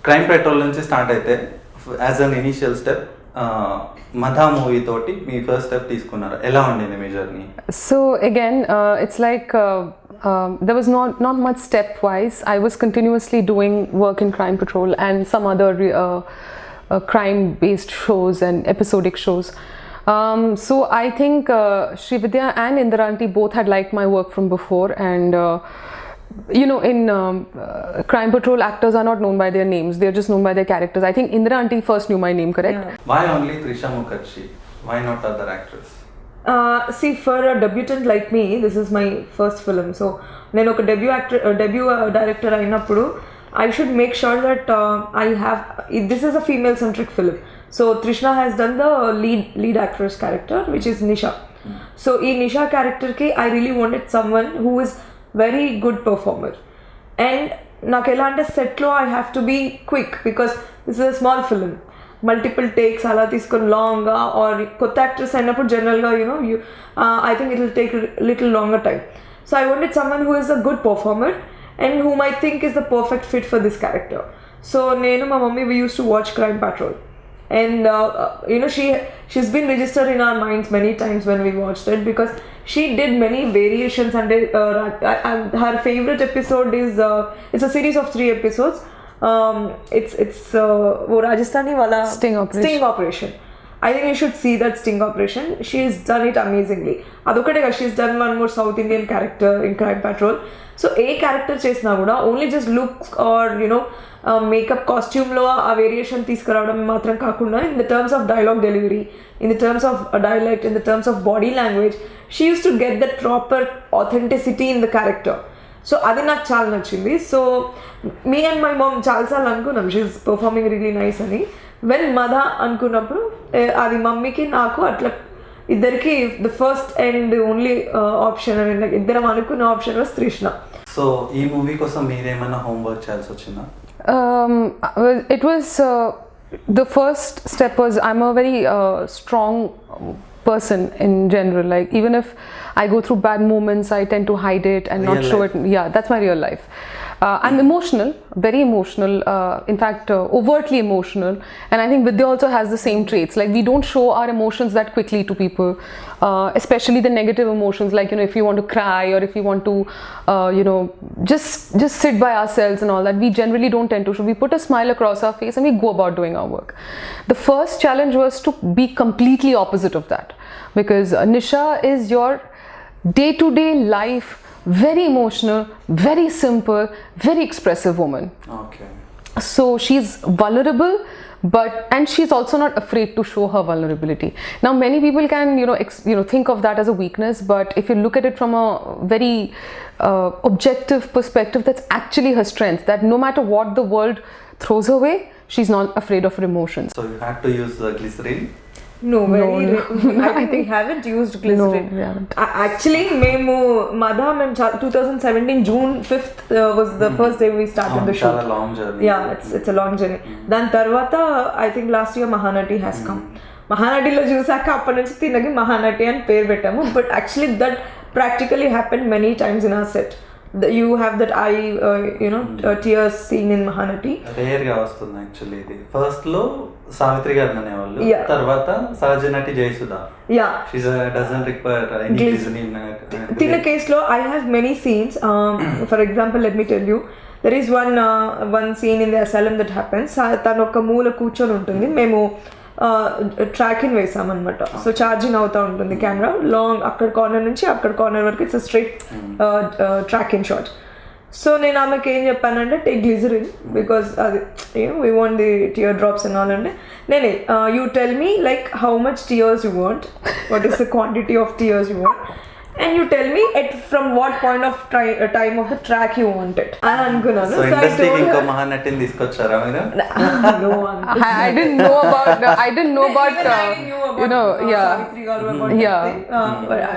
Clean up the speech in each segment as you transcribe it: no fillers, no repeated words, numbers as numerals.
Crime patrol నుంచి start అయితే as an initial step Madha movie తోటి మీ ఫస్ట్ స్టెప్ తీసుకున్నారు. ఎలా ఉండింది మీ journey? So again, it's like there was not much stepwise. I was continuously doing work in Crime Patrol and some other crime-based shows and episodic shows. So I think Srividya and Indra Aunty both had liked my work from before, and you know, in Crime Patrol, actors are not known by their names; they are just known by their characters. I think Indra Aunty first knew my name, correct? Yeah. Why only Trisha Mukherjee? Why not other actress? See, for a debutant like me, this is my first film. So, నేను ఒక debut director అయినప్పుడు I should make sure that this is a female centric film. So Trishna has done the lead actress character, which is Nisha. So in Nisha character ki I really wanted someone who is very good performer, and నాకు ఎలా అంటే set లో I have to be quick because this is a small film. Multiple takes అలా తీసుకొని లాంగ్గా are కొత్త actress అయినప్పుడు జనరల్గా I think it will take a little longer time. So I wanted someone who is a good performer and whom I think is the perfect fit for this character. So నేను మా mummy, we used to watch Crime Patrol, and she's been registered in our minds many times when we watched it because she did many variations, and her favorite episode is it's a series of 3 episodes. It's Rajasthani wala Sting Operation. I think you should see that Sting Operation. She's done it amazingly. Adokate ga, she's done one more South Indian character in Crime Patrol. So a character chesna kuda only just looks or makeup, costume lo a variation తీసుకురావడం మాత్రం కాకుండా in the terms of dialogue delivery, in the terms of dialect, in the terms of body language, she used to get that proper authenticity in the character. So అది నాకు చాలా నచ్చింది. So me and my mom చాలాసార్లు అనుకున్నాం she is performing really nice అని. When మధ అనుకున్నప్పుడు అది మమ్మీకి నాకు అట్లా ఇద్దరికి the first and only option అని ఇద్దరం అనుకున్న ఆప్షన్ వాస్ తృష్ణ. సో ఈ మూవీ కోసం మీరేమైనా హోంవర్క్ చేయాల్సి వచ్చిందా? It was the first step was I'm a very strong person in general. Like even if I go through bad moments, I tend to hide it and not show it. Yeah, that's my real life. I'm emotional, very emotional, in fact overtly emotional, and I think Vidya also has the same traits. Like we don't show our emotions that quickly to people, especially the negative emotions, like if you want to cry or if you want to just sit by ourselves and all that, we generally don't tend to show. We put a smile across our face and we go about doing our work. The first challenge was to be completely opposite of that, because Nisha is your day-to-day life, very emotional, very simple, very expressive woman. Okay. So she's vulnerable, and she's also not afraid to show her vulnerability. Now many people can think of that as a weakness, but if you look at it from a very objective perspective, that's actually her strength, that no matter what the world throws her way, she's not afraid of her emotions. So you had to use glycerin? No, I think we haven't used glycerin. No, we haven't. Actually, మేము Madha 2017 June 5th was the first day we started the shoot. It's a long journey. Yeah, it's a long journey. దాని తర్వాత I think last year Mahanati has come. మహానటిలో చూసాక అప్పటి నుంచి తినకి మహానటి అని పేరు పెట్టాము. But actually that practically happened many times in our set. You have that eye, tears scene in Mahanati. Rare గా వస్తుంది యాక్చువల్లీ. ఇది ఫస్ట్ లో సావిత్రి గారు అనేవాళ్ళు, తర్వాత సహజ నటి Jayasudha. Yeah, she doesn't require any glycerin. in the case lo I have many scenes. For example, let me tell you, there is one scene in the asylum that happens. తను ఒక మూల కూర్చొని ఉంటుంది, మేము ట్రాక్ ఇన్ వేసామన్నమాట. సో ఛార్జింగ్ అవుతూ ఉంటుంది camera long, అక్కడ corner నుంచి అక్కడ కార్నర్ వరకు it's straight track in shot. So నేను ఆమెకి ఏం చెప్పానంటే టేక్ గ్లిజరిన్, బికాస్ అది we want the tear drops and all అంటే నేనే you tell me like how much tears you want, what is the quantity of tears you want, and you tell me from what point of time of the track you want it. అని అనుకున్నాను. So ఇండస్ట్రీకి ఇంకో మహానటిని తీసుకొచ్చారా మీరు? No, I didn't know about Savitri garu about that.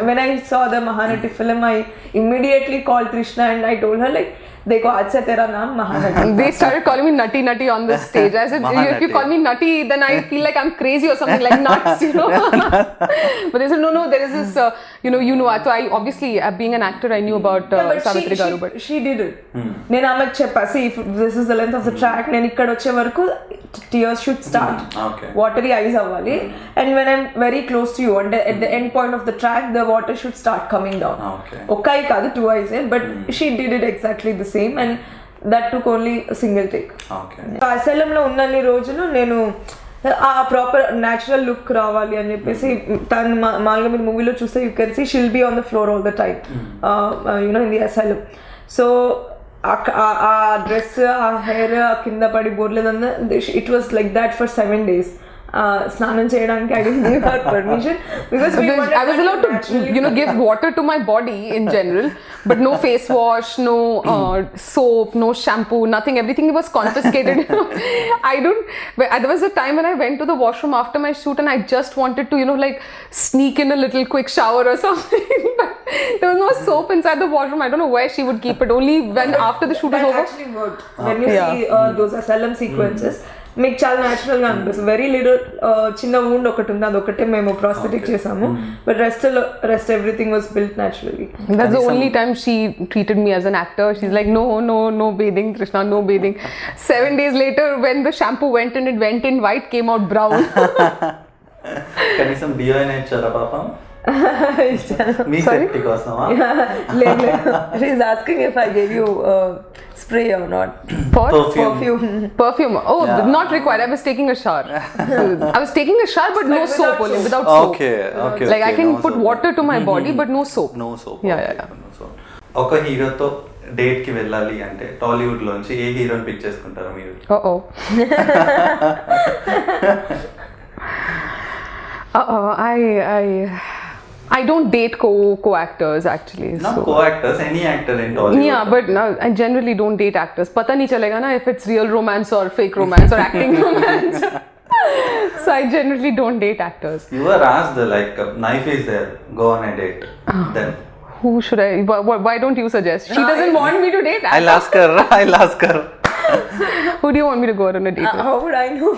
When I saw the Mahanati film, I immediately called Trishna and I told her like, देखो आज से तेरा नाम Mahanati. They started calling me nutty nutty on the stage. I said, if you call me nutty, then I feel like I'm crazy or something, like nuts, you know. But they said, no, there is this, so I obviously, being an actor, I knew about Yeah, but Savitri Garu, but she did it. నేను ఆమెకు చెప్పా, see if this is the length of the track, నేను ఇక్కడ వచ్చే వరకు tears should start, Okay. watery eyes అవ్వాలి, and when I'm very close to you and at the end point of the track the water should start coming down. Okay. ఒక్క I కాదు, 2 eyes, but she did it exactly the same, and that took only a single take. Okay. అసలంలో ఉన్నన్ని రోజులు నేను ఆ proper natural look రావాలి అని చెప్పేసి, తను మామూలుగా మీరు మూవీలో చూస్తే you can see she'll be on the floor all the time, you know in the asylum. So ఆ డ్రెస్, ఆ హెయిర్ కింద పడి బోర్లేదన్న, it was like that for 7 days. స్నానం చేయడానికి I didn't give her permission because I was allowed to give water to my body in general, but no face wash, no soap, no shampoo, nothing. Everything was confiscated. There was a time when I went to the washroom after my shoot and I just wanted to like sneak in a little quick shower or something, but there was no soap inside the washroom. I don't know where she would keep it, only when after the shoot that is over. actually worked. When you see those asylum sequences, మీకు చాలా natural గా అనిపిస్తుంది. Very little చిన్న wound ఒకటి ఉంది, అదొకటే మేము prosthetic చేసాము, but rest everything was built naturally. That's the only time she treated me as an actor. She's like, no bathing, Krishna, no bathing. 7 days later, when the shampoo went in, it went in white, came out brown. కనీసం డియో అయినా ఇచ్చారా పాపం మీ safety కోసమా? లేదు, she is asking if I gave you spray or not. Perfume. Oh, Yeah. not required. I was taking a shower. I was taking a shower, but no soap, only without soap. Okay. Like I can no put soap. water to my body, but no soap. No soap. Yeah. No soap. ఒక హీరోతో date కి వెళ్ళాలి అంటే టాలీవుడ్ లోంచి ఏ హీరోని pick చేసుకుంటారు మీరు? I don't date co-actors actually. Not co-actors, any actor in Tollywood. Yeah, but no, I generally don't date actors. Pata nahi chalega na if it's real romance or fake romance or acting romance. So I generally don't date actors. You were asked knife is there, go on a date. Then Who should I? Why don't you suggest? She doesn't want me to date. I'll ask her. Who do you want me to go on a date with? How would I know?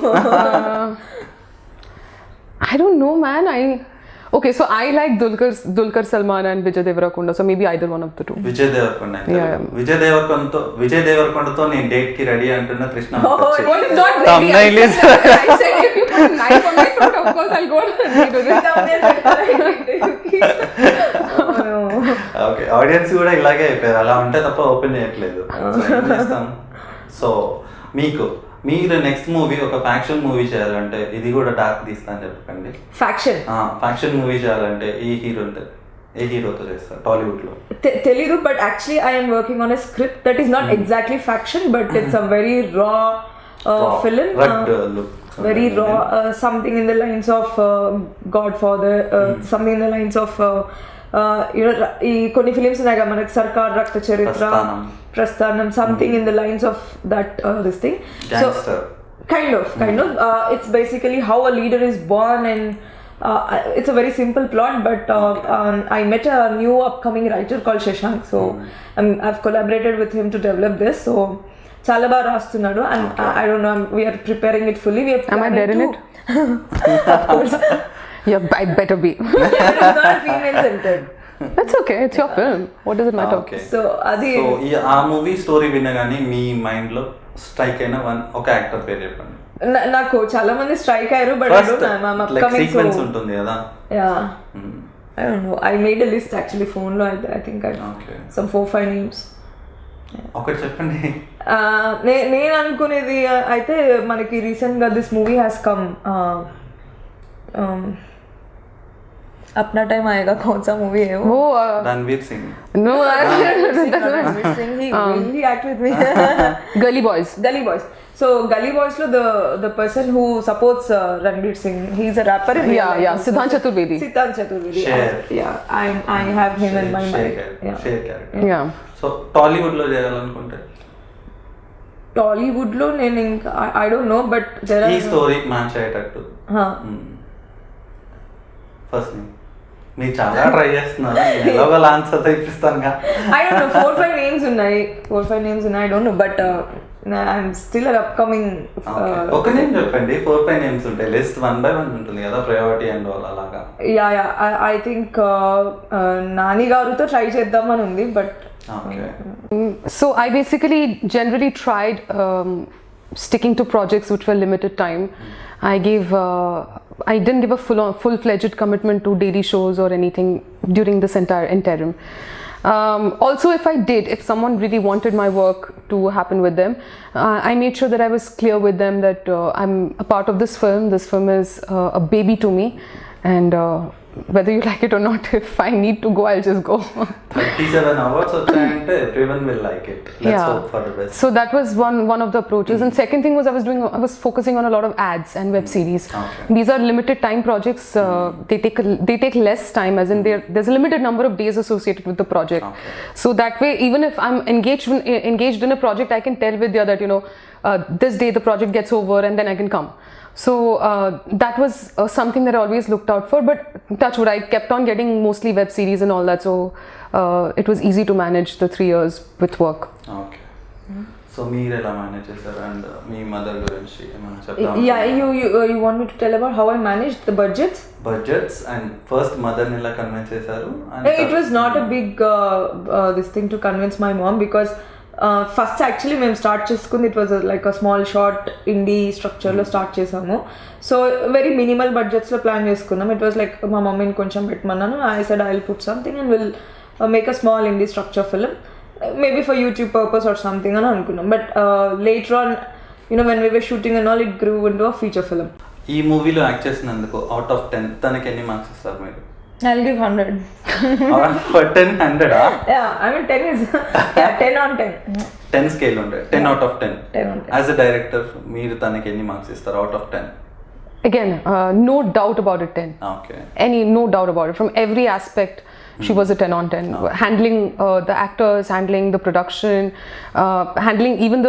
I don't know, man. Okay, so I like Dulquer Salmaan and Vijay Deverakonda, so maybe either one of the two. Vijay Devarakonda. Yeah. Vijay దేవరకొండతో నేను date కి ready అంటున్న Krishna. What is not ready? Thumbnail is- I said if you put a knife on my throat, of course I'll go on a date with it. Okay, audience కూడా ఇలాగే అయిపోయారు, అలా ఉంటే తప్ప open చేయట్లేదు. సో మీరు నెక్స్ట్ మూవీ ఒక faction movie చేయాలంటే, ఇది కూడా డార్క్ తీస్తా అని చెప్పకండి, ఫ్యాక్షన్ మూవీ చేయాలంటే ఏ హీరోతో చేస్తారు టాలీవుడ్ లో? తెలీదు, but actually I am working on a script that is not exactly faction, but it's a very రా film, very raw, something in the lines of Godfather, something in the lines of ఈ కొన్ని films ఉన్నాయి కదా మనకి, సర్కార్, రక్త చరిత్ర, ప్రస్థానం, something in the lines of that this thing. So kind of it's basically how a leader is born, and it's a very simple plot, but I met a new upcoming writer called Shashank, so I've collaborated with him to develop this. So చాలా బాగా రాస్తున్నాడు, and I don't know, we are preparing it fully. Am I there in it? Of course. Yeah, I better be. Yeah, but it's not female centered. That's okay, it's your film. What does it matter? Okay. So adi, ఆ movie story వినగానే మీ mind లో strike అయిన ఒక actor పేరు చెప్పండి. నాకు చాలా మంది స్ట్రైక్ అయ్యారు, బట్ సీక్వెన్స్ ఉంటుంది కదా. Yeah. I don't know, I made a list actually phone lo. I think I some 4-5 names. ఒకటి చెప్పండి. నేను అనుకునేది అయితే మనకి రీసెంట్ గా దిస్ మూవీ హ్యాస్ కమ్, अपना टाइम आएगा, कौन सा मूवी है वो? Ranveer Singh. No, Ranveer Singh, he really act with me. Gully Boys. So Gully Boys lo, the person who supports Ranveer Singh, he's a rapper. Yeah, Siddhant Chaturvedi. Yeah, I have him in my mind. Share character. Yeah. So Tollywood లో చేయాలనుకుంటే? టాలీవుడ్ లో నేను ఇంకా I don't know, but ఈ story match అయ్యేటట్టు. First name మీరు చాలా try చేస్తున్నారు, నేను ఎలాగో answer తెప్పిస్తానుగా. I don't know, 4-5 names ఉన్నాయి, 4-5 names ఉన్నాయి, I don't know, but I'm still an upcoming. ఒక నేమ్ చెప్పండి, 4-5 నేమ్స్ ఉంటాయి, లిస్ట్ 1 by 1 ఉంటుంది కదా, ప్రయారిటీ అండ్ ఆల్ అలాగా. I think నాని గారుతో ట్రై చేద్దామని ఉంది, but So I basically generally tried sticking to projects which were limited time. I didn't give a full-fledged commitment to daily shows or anything during this entire interim. Also, if someone really wanted my work to happen with them, I made sure that I was clear with them that I'm a part of this film. This film is a baby to me, and whether you like it or not, if I need to go, I'll just go. 37 hours వచ్చాయంటే everyone will like it. Let's hope for the best. So that was one of the approaches. And second thing was I was focusing on a lot of ads and web series. Okay. These are limited time projects. They take less time, as in there's a limited number of days associated with the project. Okay. So that way, even if I'm engaged in a project, I can tell Vidya that this day the project gets over and then I can come. So that was something that I always looked out for, but touch wood, I kept on getting mostly web series and all that, so it was easy to manage the 3 years with work. Okay. So మీరు ఎలా manage చేశారు, and me mother గురించి ఏమైనా చెప్తారా? you want me to tell about how I managed the budgets and first మదర్ని ఎలా convince చేశారు? It was not a big this thing to convince my mom, because first actually మేము start చేసుకుంది, it was like a small short indie స్ట్రక్చర్లో start చేసాము. So very minimal బడ్జెట్స్లో plan చేసుకున్నాం. It was like మా మమ్మీని కొంచెం పెట్టమన్నాను, I said I will put something and will make a small indie structure film, maybe for YouTube purpose or something అని అనుకున్నాం. But later on when we were shooting and all, it grew into a feature film. ఈ మూవీలో act చేసినందుకు out of 10 తనకి ఎన్ని marks ఇస్తారు మీరు? I'll give 100. For 10, 100? Yeah, I mean 10 is 10 on 10. 10 scale ఉండే 10 out of 10. 10 on 10. As a director, మీరు తనకి ఎన్ని మార్క్స్ ఇస్తారు out of 10? Again, no doubt about it, 10. Okay. No doubt about it. From every aspect, she was a 10 on 10. Handling the actors, handling the production, handling even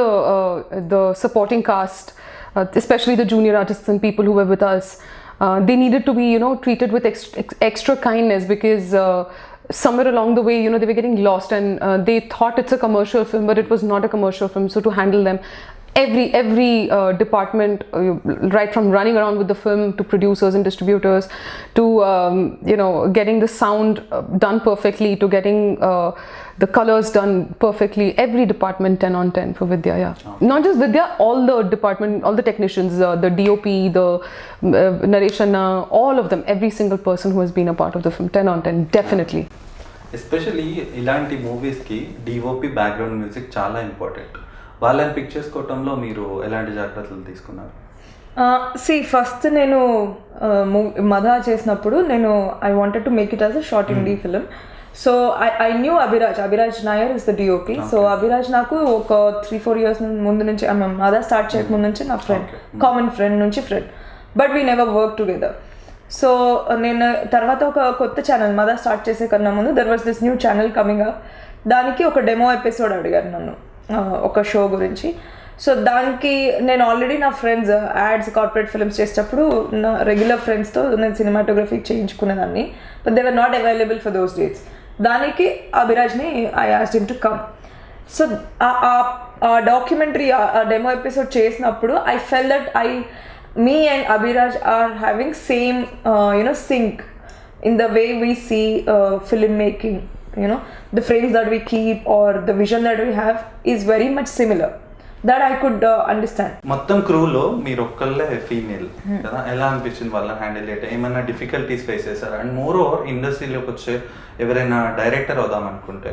the supporting cast, especially the junior artists and people who were with us. They needed to be, treated with extra kindness, because somewhere along the way, they were getting lost, and they thought it's a commercial film, but it was not a commercial film. So to handle them, every department, right from running around with the film to producers and distributors, to getting the sound done perfectly, to getting the colors done perfectly, every department 10 on 10 for Vidya. Not just Vidya, all the technicians, the DOP, the narration, all of them, every single person who has been a part of the film, 10 on 10 definitely. Especially ఇలాంటి మూవీస్కి DOP background music చాలా important. వాళ్ళని pick చేసుకోవటంలో మీరు ఎలాంటి జాగ్రత్తలు తీసుకున్నారు? First నేను మదా చేసినప్పుడు I wanted to make it as a short INDI film. So I knew Abhiraj Nair is the DOP. So Abhiraj నాకు ఒక 3-4 years ముందు నుంచి, మదా స్టార్ట్ చేయక ముందు నుంచి నా ఫ్రెండ్, కామన్ ఫ్రెండ్ నుంచి friend, but we never work together. So నేను తర్వాత ఒక కొత్త ఛానల్ మదా స్టార్ట్ చేసే కన్నా ముందు there was this new channel coming up. దానికి ఒక డెమో ఎపిసోడ్ అడిగారు నన్ను, ఒక షో గురించి. సో దానికి నేను ఆల్రెడీ నా ఫ్రెండ్స్ యాడ్స్, కార్పొరేట్ ఫిల్మ్స్ చేసేటప్పుడు నా రెగ్యులర్ ఫ్రెండ్స్తో నేను సినిమాటోగ్రఫీ చేయించుకునేదాన్ని, but they were not available for those dates. దానికి అభిరాజ్ని I asked him to come. So ఆ డాక్యుమెంటరీ, ఆ డెమో ఎపిసోడ్ చేసినప్పుడు I felt that me and Abhiraj are having same sync in the way we see filmmaking. The frames that we keep or the vision that we have is very much similar, that I could understand. మొత్తం క్రూలో మీరు ఒక్కళ్ళే female కదా, ఎలా అనిపించింది వాళ్ళని handle చేయటం? ఏమైనా difficulties face చేశారా? అండ్ మోర్ ఓవర్ ఇండస్ట్రీలోకి వచ్చే ఎవరైనా డైరెక్టర్ అవుదాం అనుకుంటే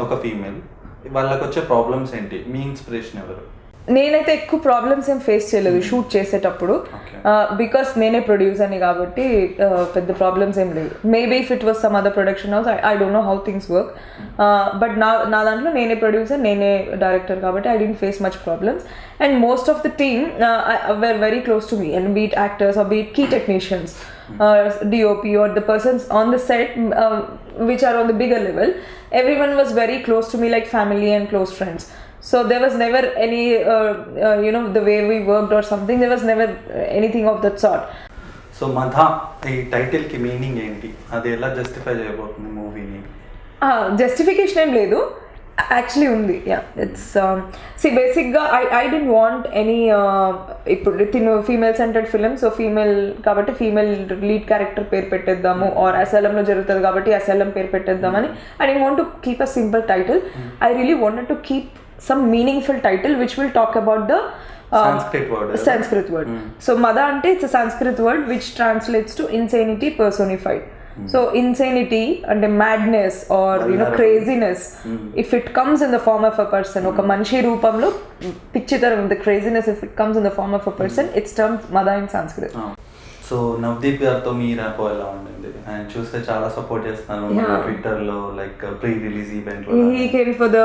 ఒక ఫీమేల్ వాళ్ళకి వచ్చే ప్రాబ్లమ్స్ ఏంటి? మీ ఇన్స్పిరేషన్ ఎవరు? నేనైతే ఎక్కువ ప్రాబ్లమ్స్ ఏం ఫేస్ చేయలేదు షూట్ చేసేటప్పుడు, బికాస్ నేనే ప్రొడ్యూసర్ని కాబట్టి పెద్ద ప్రాబ్లమ్స్ ఏం లేదు. Maybe if it was some other production house, I don't know how things work, but నా దాంట్లో నేనే ప్రొడ్యూసర్, నేనే డైరెక్టర్ కాబట్టి I don't face much problems. And most of the team were very close to me, and be it actors or be it key technicians, DOP or the persons on the set which are on the bigger level, everyone was very close to me, like family and close friends. So there was never any the way we worked or something, there was never anything of that sort. So Madha ఈ టైటిల్కి meaning ఏంటి, అది ఎలా justify చేయబోతుంది మూవీని? Justification ఏం లేదు, actually ఉంది. యా, ఇట్స్ బేసిక్గా ఐ డోంట్ వాంట్ ఎనీ, ఇప్పుడు తిను female centred film, so female కాబట్టి ఫీమేల్ లీడ్ క్యారెక్టర్ పేరు పెట్టేద్దాము, ఆర్ అసైలంలో జరుగుతుంది కాబట్టి అసైలం పేరు పెట్టేద్దామని. I don't want to keep a simple title. I really wanted to keep some meaningful title which will talk about the Sanskrit word. So Mada ante it's a Sanskrit word which translates to insanity personified. So insanity and madness or craziness, if it comes in the form of a person, oka manshi roopamlo pichitaram, the craziness if it comes in the form of a person, it's termed Mada in Sanskrit. So Navdeep గారితో మీ rapport ఎలా ఉండింది? ఆయన చూస్తే చాలా support చేస్తున్నారు ట్విట్టర్లో, like pre release event. He came for the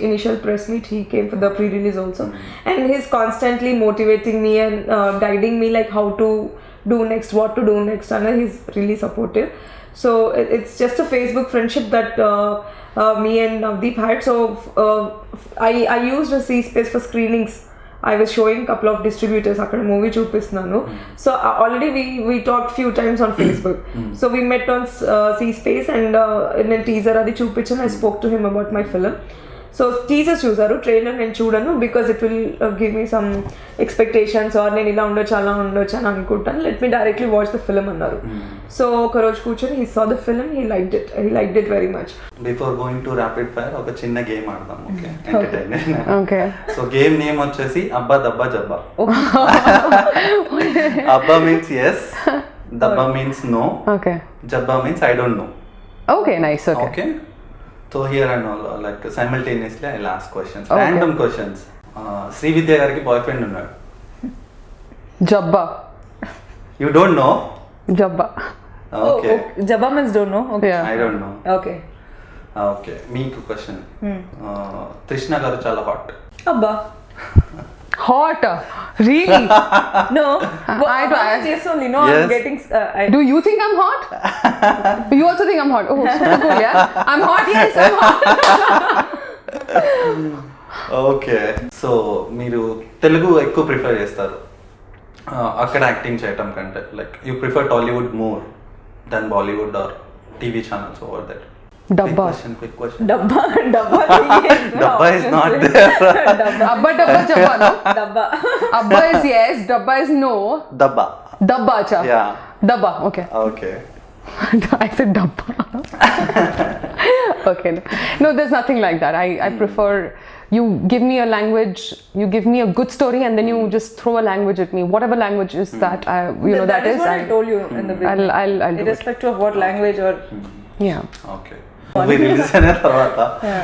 initial press meet, he came for the pre-release also, and he's constantly motivating me and guiding me like how to do next, what to do next, and he's really supportive. So it's just a Facebook friendship that me and Navdeep had. So I used a C-Space for screenings. I was showing a couple of distributors akkada movie chupistunanu. So already we talked few times on Facebook. So we met on C-Space and in a teaser adi chupichanu. I spoke to him about my film. So teaser చూసారు, trailer నేను చూడను because it will give me some expectations, or నేను ఇలా ఉండొచ్చు అలా ఉండొచ్చు అని అనుకుంటాను. Let me directly watch the film అన్నారు. సో ఒక రోజు కూర్చొని he saw the film, he liked it very much. Before going to rapid fire ఒక చిన్న గేమ్ ఆడదాం, okay? Entertainment. Okay. So game name వచ్చేసి అబ్బా దబ్బా జబ్బా. అబ్బా మీన్స్ ఎస్, దబ్బా మీన్స్ నో, ఓకే, జబ్బా means I don't know. Okay, nice. Okay. So here and all, like simultaneously I'll ask questions, random questions. Srividya gariki boyfriend unnadu. Jabba. You don't know? Jabba. Okay. Jabba means don't know. Okay. Yeah. I don't know. Okay. Okay. Meeku question. Trishna garu chala hot. Abba. Hot? Really? No. Yes only. No, yes. I'm getting. Do you think I'm hot? You also think I'm hot? Oh, super cool, yeah. I'm hot, yes, I'm hot. Okay. So మీరు తెలుగు ఎక్కువ prefer చేస్తారు అక్కడ acting చేయటం కంటే, like you prefer Tollywood more then Bollywood or TV channels over that? Dabba. Quick question. Dabba is not there. Abba dabba jabba, no? Dabba. Abba is yes, dabba is no. Dabba. Dabba, cha. Yeah. Dabba, okay. Okay. I said dabba. Okay. No, there's nothing like that. I prefer you give me a language, you give me a good story, and then you just throw a language at me. Whatever language is that, that is. What I told you in the beginning. I'll irrespective of what language or. Yeah. Okay. Movie release అయిన తర్వాత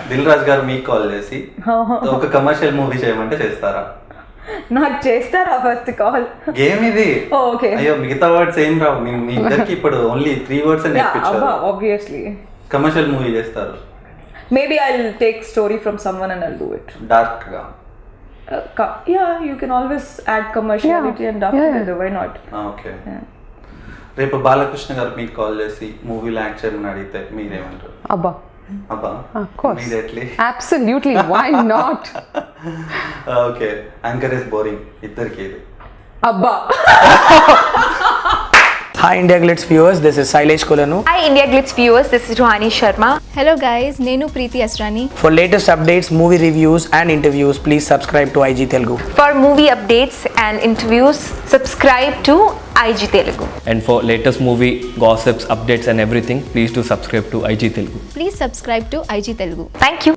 దిల్ రాజు గారు మీకు call చేసి ఒక commercial movie చేయమంటే చేస్తారా? నాకు చేస్తారా ఫస్ట్ కాల్? గేమ్ ఇది. ఓకే. అయ్యో మిగతా వర్డ్స్ ఏం రావు మీ ఇద్దరికి, ఇప్పుడు ఓన్లీ 3 words అని నేర్పించారు. ఆబ్వియస్లీ కమర్షియల్ మూవీ చేస్తారు. Maybe I will take story from someone and I will do it. Dark గా. Yeah, you can always add commerciality and dark together. Why not? Okay. రేపు బాలకృష్ణ గారు మీకు కాల్ చేసి మూవీలో act చేయమని అడిగితే మీరేమంటారు? Abba. Abba? Of course. Immediately? Absolutely. Why not? Okay. Anchor is boring. ఇద్దరికి ఇది. Abba. Hi India Glitz viewers, this is Sailesh Kolanu. Hi India Glitz viewers, this is Rohani Sharma. Hello guys, Nenu Preeti Asrani. For latest updates, movie reviews and interviews, please subscribe to IG Telugu. For movie updates and interviews, subscribe to IG Telugu. And for latest movie gossips, updates and everything, please do subscribe to IG Telugu. Please subscribe to IG Telugu. Thank you.